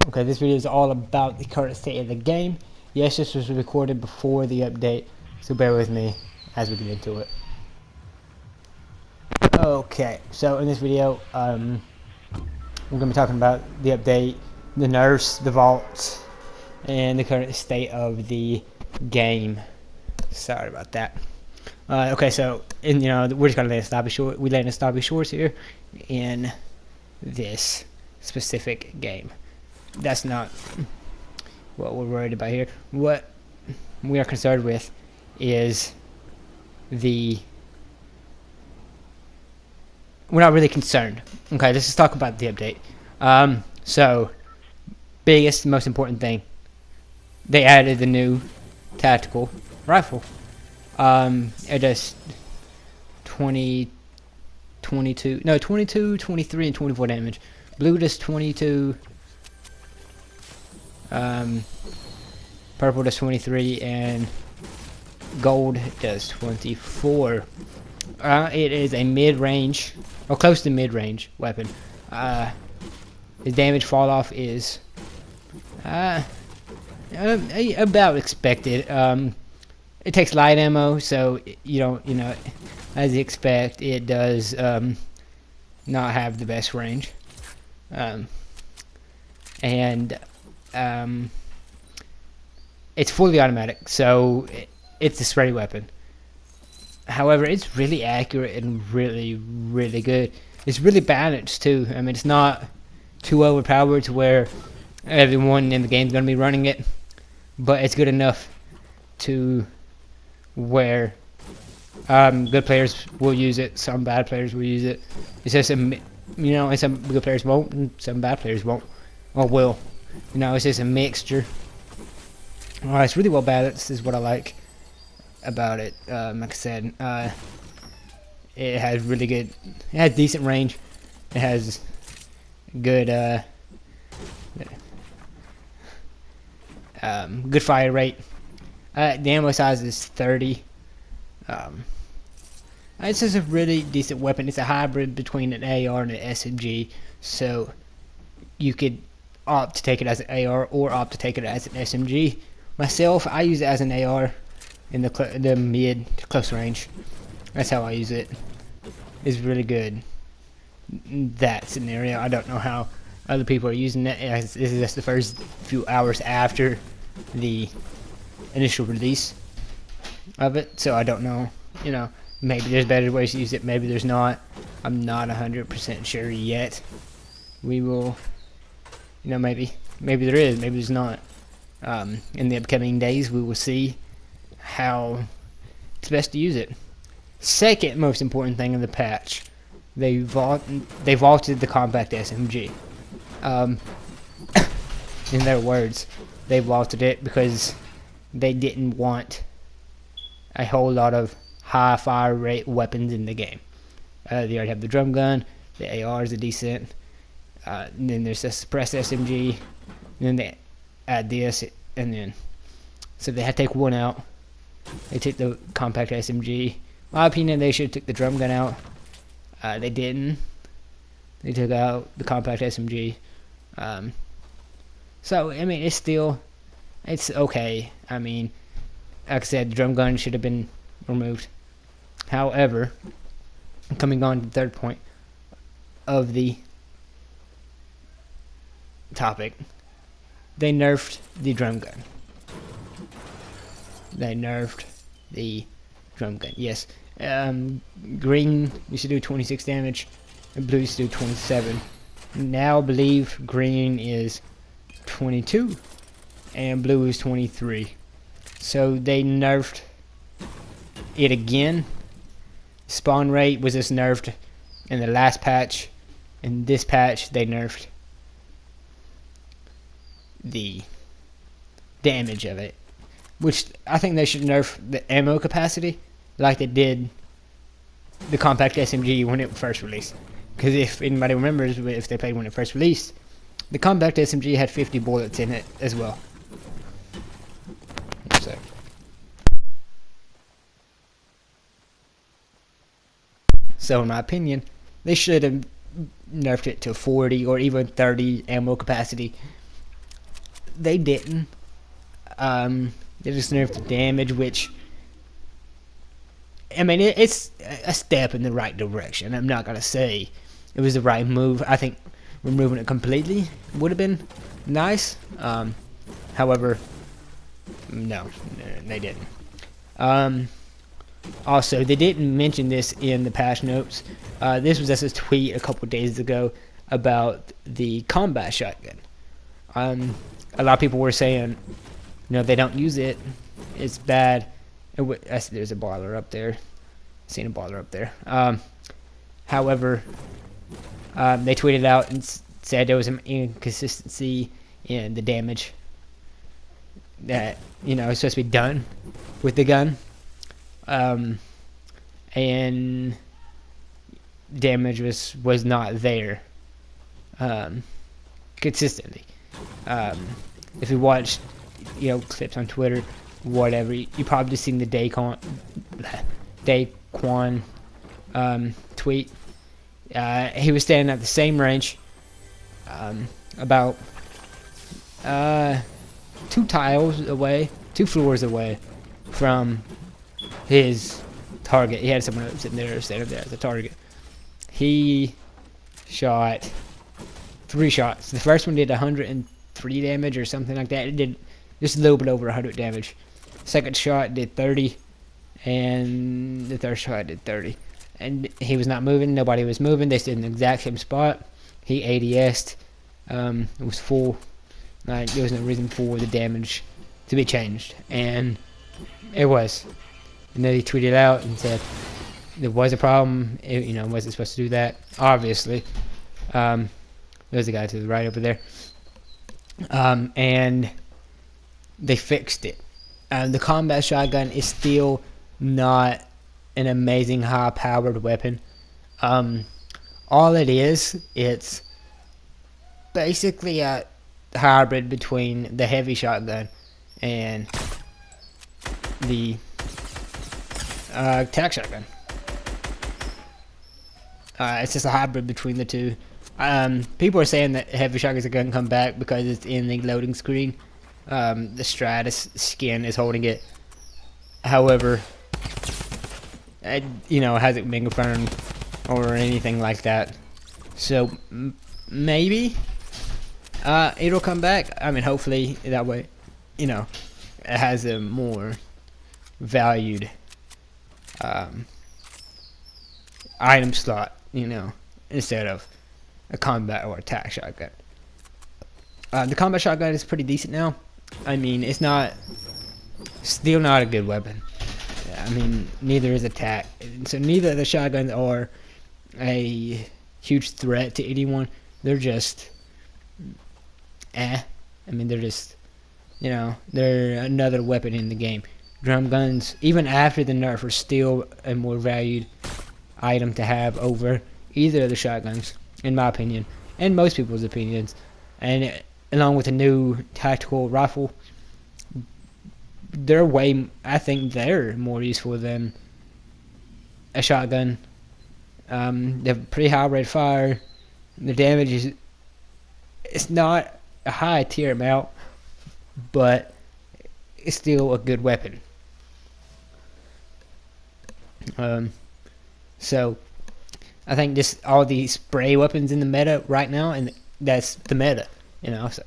Okay, this video is all about the current state of the game. Yes, this was recorded before the update, so bear with me as we get into it. Okay, so in this video, we're going to be talking about the update, the nerfs, the vaults, and the current state of the game. Sorry about that. Okay, so we're just going to lay an established shores here in this specific game. That's not what we're worried about here. What we are concerned with is we're not really concerned. Okay, let's just talk about the update. So biggest, most important thing, they added the new tactical rifle. It does 22, 23, and 24 damage. Blue does 22. Purple does 23, and gold does 24. It is a mid-range, or close to mid-range weapon. His damage fall off is about expected. It takes light ammo, so as you expect, it does not have the best range. It's fully automatic, so it's a spready weapon. However, it's really accurate and really, really good. It's really balanced too. I mean, it's not too overpowered to where everyone in the game is going to be running it, but it's good enough to where good players will use it, some bad players will use it. It's just and some good players won't, and some bad players won't, or will. It's just a mixture. It's really well balanced, is what I like about it. Like I said, it has really good. It has decent range. It has good, good fire rate. The ammo size is 30. It's just a really decent weapon. It's a hybrid between an AR and an SMG, so you could opt to take it as an AR or opt to take it as an SMG. Myself, I use it as an AR in the mid to close range. That's how I use it. It's really good. That scenario, I don't know how other people are using it. This is just the first few hours after the initial release of it, so I don't know. Maybe there's better ways to use it. Maybe there's not. I'm not 100% sure yet. We will. Maybe there is. Maybe there's not. In the upcoming days, we will see how it's best to use it. Second most important thing in the patch, they vaulted the compact SMG. In their words, they vaulted it because they didn't want a whole lot of high fire rate weapons in the game. They already have the drum gun, the AR is a decent, and then there's the suppressed SMG, and then they add this, and then so they had to take one out. They took the compact SMG. In my opinion, they should have took the drum gun out. They didn't. They took out the compact SMG. So I mean, it's okay. I mean, like I said, the drum gun should have been removed. However, coming on to the third point of the topic, they nerfed the drum gun. Yes. Green used to do 26 damage, and blue used to do 27. Now I believe green is 22, and blue is 23. So they nerfed it again. Spawn rate was just nerfed in the last patch. In this patch, they nerfed the damage of it, which I think they should nerf the ammo capacity like they did the compact SMG when it first released. Because if anybody remembers, if they played when it first released, the compact SMG had 50 bullets in it as well. So in my opinion, they should have nerfed it to 40 or even 30 ammo capacity they didn't. They just nerfed the damage, which, I mean, it's a step in the right direction. I'm not gonna say it was the right move. I think removing it completely would have been nice. However, no, they didn't. Also, they didn't mention this in the patch notes. This was just a tweet a couple days ago about the combat shotgun. A lot of people were saying, they don't use it. It's bad. I see there's a baller up there. Seen a baller up there. However, they tweeted out and said there was an inconsistency in the damage that is supposed to be done with the gun, and damage was not there consistently. If you watched clips on Twitter, whatever, you probably just seen the Daquan tweet. He was standing at the same range, about 2 floors away from his target. He had someone sitting there standing there as a target. He shot 3 shots. The first one did 103 damage or something like that. It did just a little bit over 100 damage. Second shot did 30, and the third shot did 30. And he was not moving. Nobody was moving. They stood in the exact same spot. He ADS'd. It was full. There was no reason for the damage to be changed, and it was. And then he tweeted out and said there was a problem. It, wasn't supposed to do that. Obviously, there's a guy to the right over there, and they fixed it. The combat shotgun is still not an amazing high-powered weapon. All it is, it's basically a hybrid between the heavy shotgun and the tac shotgun. It's just a hybrid between the two. People are saying that heavy shotguns are going to come back because it's in the loading screen. The Stratus skin is holding it. However, it hasn't been confirmed or anything like that. So maybe it'll come back. I mean, hopefully that way, it has a more valued item slot, instead of a combat or attack shotgun. The combat shotgun is pretty decent now. I mean, it's still not a good weapon. I mean, neither is attack. So neither of the shotguns are a huge threat to anyone. They're just, I mean, they're just, they're another weapon in the game. Drum guns, even after the nerf, are still a more valued item to have over either of the shotguns, in my opinion, and most people's opinions. And along with the new tactical rifle, I think they're more useful than a shotgun. They have pretty high rate of fire. The damage it's not a high tier amount, but it's still a good weapon. So I think just all these spray weapons in the meta right now, and that's the meta. So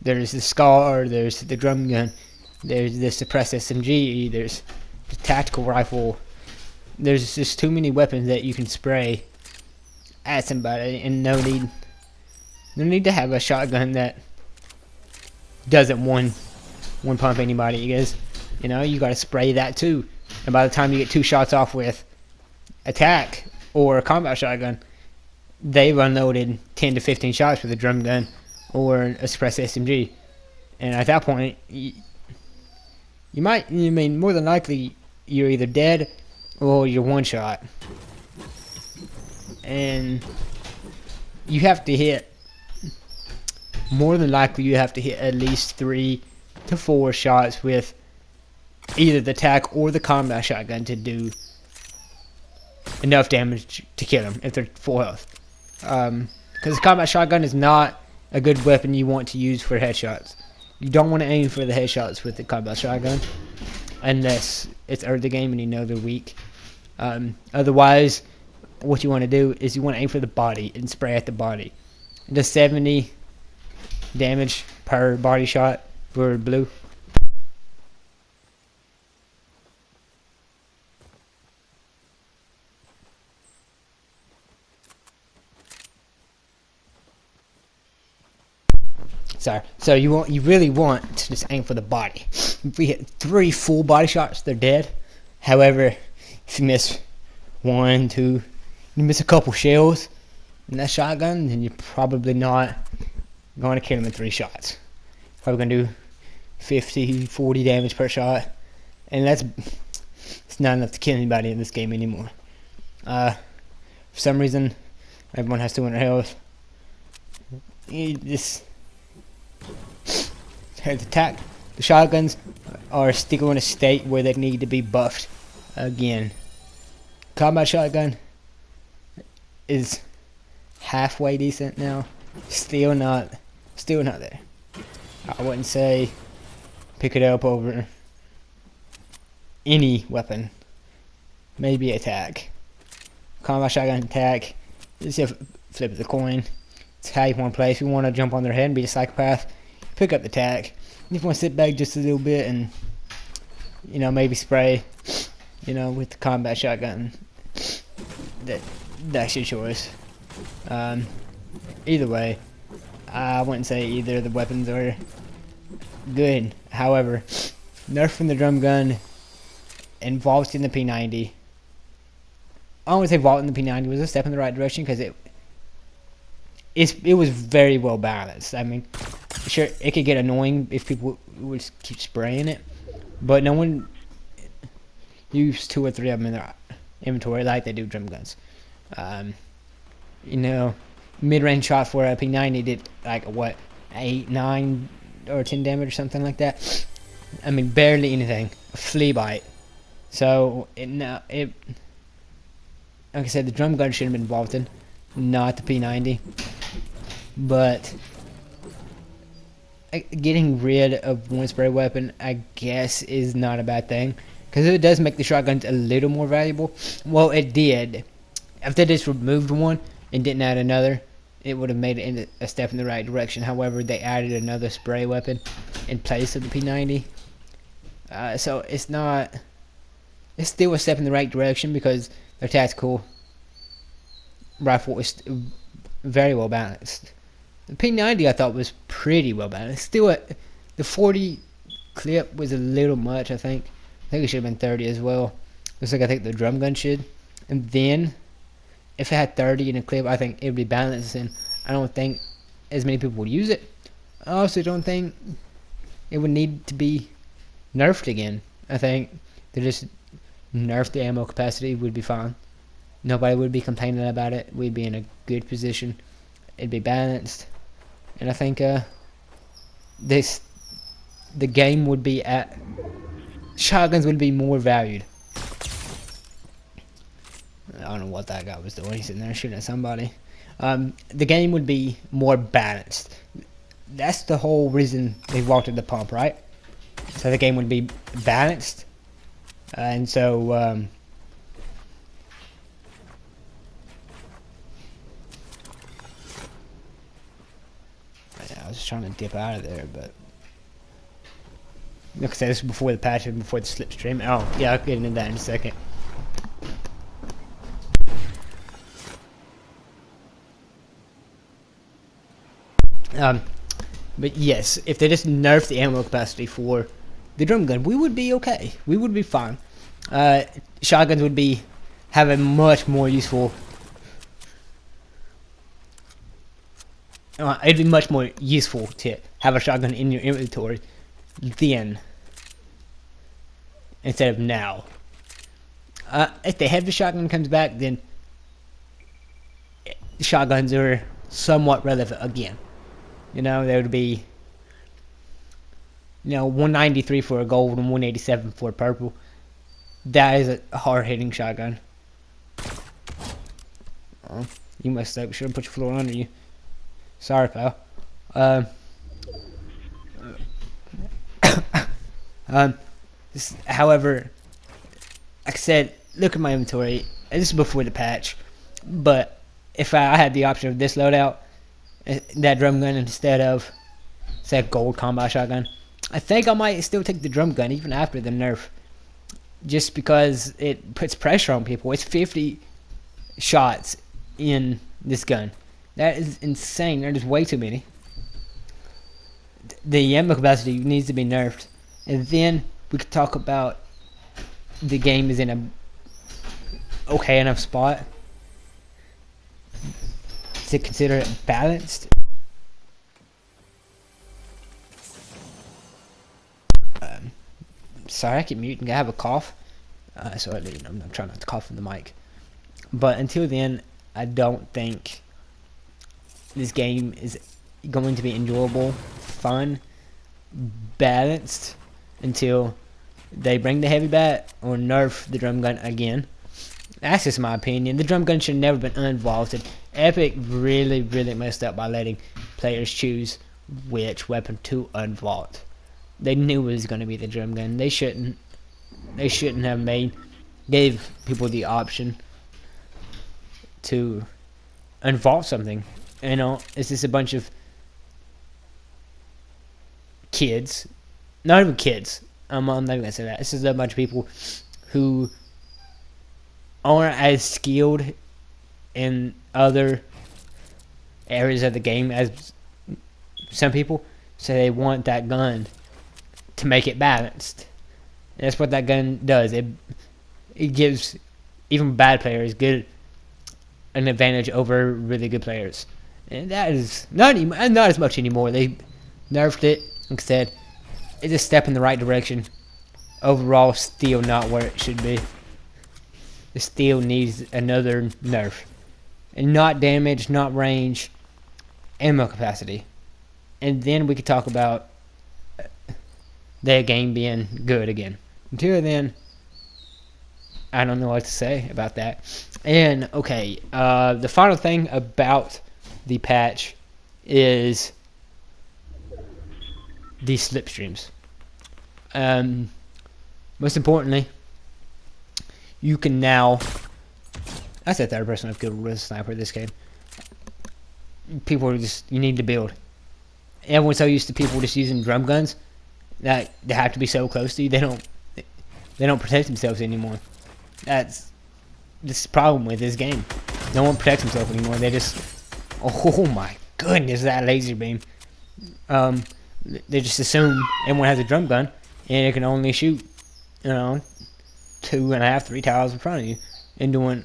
there's the SCAR, there's the drum gun, there's the suppressed SMG, there's the tactical rifle. There's just too many weapons that you can spray at somebody, and no need to have a shotgun that doesn't one pump anybody. Because you got to spray that too, and by the time you get 2 shots off with attack or a combat shotgun, they've unloaded 10 to 15 shots with a drum gun or a suppressed SMG, and at that point more than likely you're either dead or you're one shot, and you have to hit, more than likely you have to hit at least 3 to 4 shots with either the tac or the combat shotgun to do enough damage to kill them if they're full health. Because the combat shotgun is not a good weapon you want to use for headshots. You don't want to aim for the headshots with the combat shotgun unless it's early game and you know they're weak. Otherwise, what you want to do is you want to aim for the body and spray at the body. It does 70 damage per body shot for blue. Sorry. So you really want to just aim for the body. If we hit 3 full body shots, they're dead. However, if you miss 1, 2, you miss a couple shells in that shotgun, then you're probably not going to kill them in 3 shots. Probably going to do 50, 40 damage per shot, and it's not enough to kill anybody in this game anymore. For some reason, everyone has 200 health. The shotguns are still in a state where they need to be buffed again. Combat shotgun is halfway decent now. Still not there. I wouldn't say pick it up over any weapon. Maybe attack. Combat shotgun attack. Just flip the coin. It's how you want to play. If you want to jump on their head and be a psychopath, pick up the tack. If you want to sit back just a little bit and, maybe spray, with the combat shotgun, that's your choice. Either way, I wouldn't say either of the weapons are good. However, nerfing the drum gun and vaulting the P90, I wouldn't say vaulting the P90 was a step in the right direction because it was very well balanced. I mean, sure, it could get annoying if people would keep spraying it, but no one used 2 or 3 of them in their inventory like they do drum guns. Mid-range shot for a P90 did like 8, 9, or 10 damage or something like that. I mean, barely anything. A flea bite. So like I said, the drum gun should have been vaulted, not the P90. But getting rid of one spray weapon, I guess, is not a bad thing, because it does make the shotguns a little more valuable. Well, it did. If they just removed one and didn't add another, it would have made it a step in the right direction. However, they added another spray weapon in place of the P90. So it's still a step in the right direction because their tactical rifle is very well balanced. The P90 I thought was pretty well balanced. Still, the 40 clip was a little much, I think. I think it should have been 30 as well. Looks like I think the drum gun should. And then, if it had 30 in a clip, I think it would be balanced, and I don't think as many people would use it. I also don't think it would need to be nerfed again. I think they just nerf the ammo capacity would be fine. Nobody would be complaining about it. We'd be in a good position. It'd be balanced. And I think the game would be shotguns would be more valued. I don't know what that guy was doing. He's sitting there shooting at somebody. The game would be more balanced. That's the whole reason they vaulted the pump, right? So the game would be balanced. And so I was trying to dip out of there, but like I said, this is before the patch and before the slipstream. Oh, yeah, I'll get into that in a second. But yes, if they just nerf the ammo capacity for the drum gun, we would be okay. We would be fine. Shotguns would have a much more useful. It'd be much more useful to have a shotgun in your inventory then, instead of now. If the heavy shotgun comes back, then shotguns are somewhat relevant again. There would be 193 for a gold and 187 for a purple. That is a hard-hitting shotgun. You messed up. Should have put your floor under you. Sorry, pal. Uh, um, however, like I said, look at my inventory. And this is before the patch, but if I had the option of this loadout, that drum gun instead of say a gold combat shotgun, I think I might still take the drum gun even after the nerf, just because it puts pressure on people. It's 50 shots in this gun. That is insane. There's way too many. The ammo capacity needs to be nerfed, and then we could talk about the game is in a okay enough spot to consider it balanced. Sorry, I keep muting. I have a cough, so I'm trying not to cough in the mic. But until then, I don't think this game is going to be enjoyable, fun, balanced until they bring the heavy bat or nerf the drum gun again. That's just my opinion. The drum gun should have never been unvaulted. Epic really messed up by letting players choose which weapon to unvault. They knew it was going to be the drum gun. They shouldn't have gave people the option to unvault something. You know, it's just a bunch of kids, not even kids. I'm not even gonna say that. This is a bunch of people who aren't as skilled in other areas of the game as some people, so they want that gun to make it balanced. And that's what that gun does. It gives even bad players an advantage over really good players, and that is not as much anymore. They nerfed it. Like I said, it's a step in the right direction. Overall, still not where it should be. It still needs another nerf, and not damage, not range, ammo capacity. And then we could talk about the game being good again. Until then, I don't know what to say about that. And okay, the final thing about the patch is the slipstreams. Most importantly, you can now. That's the third person I've killed with a sniper this game. People are you need to build. Everyone's so used to people just using drum guns that they have to be so close to you. They don't protect themselves anymore. That's the problem with this game. No one protects himself anymore. They just, oh my goodness, that laser beam. They just assume everyone has a drum gun and it can only shoot, 2.5, 3 tiles in front of you, and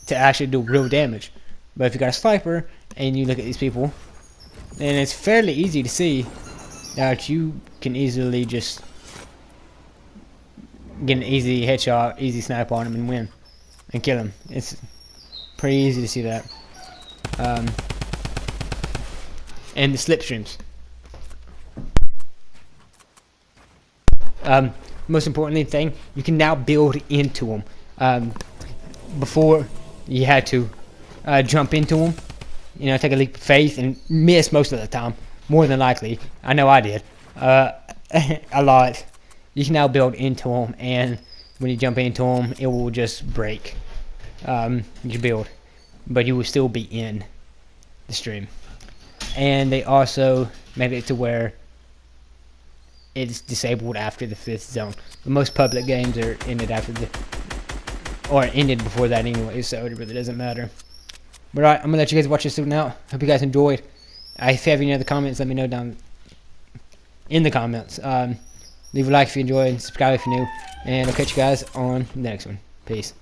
to actually do real damage. But if you got a sniper and you look at these people, then it's fairly easy to see that you can easily just get an easy headshot, easy snipe on him and win and kill him. It's pretty easy to see that. And the slipstreams. Most importantly thing, you can now build into them. Before you had to jump into them, take a leap of faith and miss most of the time, more than likely. I know I did a lot. You can now build into them, and when you jump into them, it will just break your build, but you will still be in the stream. And they also made it to where it's disabled after the 5th zone. The most public games are ended ended before that anyway, so it really doesn't matter. But alright, I'm gonna let you guys watch this one out. Hope you guys enjoyed. If you have any other comments, let me know down in the comments. Leave a like if you enjoyed, subscribe if you're new, and I'll catch you guys on the next one. Peace.